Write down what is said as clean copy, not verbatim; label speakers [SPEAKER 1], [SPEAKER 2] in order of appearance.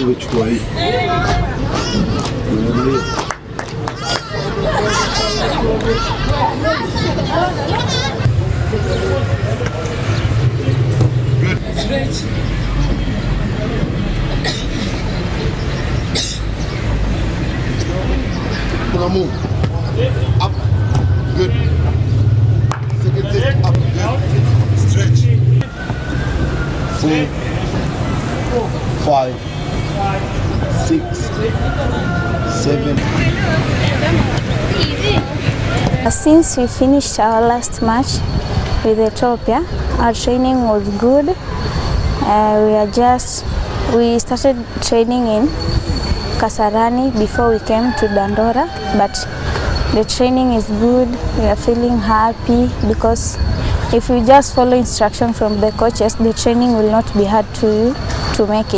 [SPEAKER 1] ungechukua hii. Kuna move. Up. Good. Second set. Up. Good. Stretch. 4, 5, 6, 7.
[SPEAKER 2] Since we finished our last match with Ethiopia, our training was good. We started training in Kasarani before we came to Dandora, but the training is good. We are feeling happy because if we just follow instruction from the coaches, the training will not be hard to make it.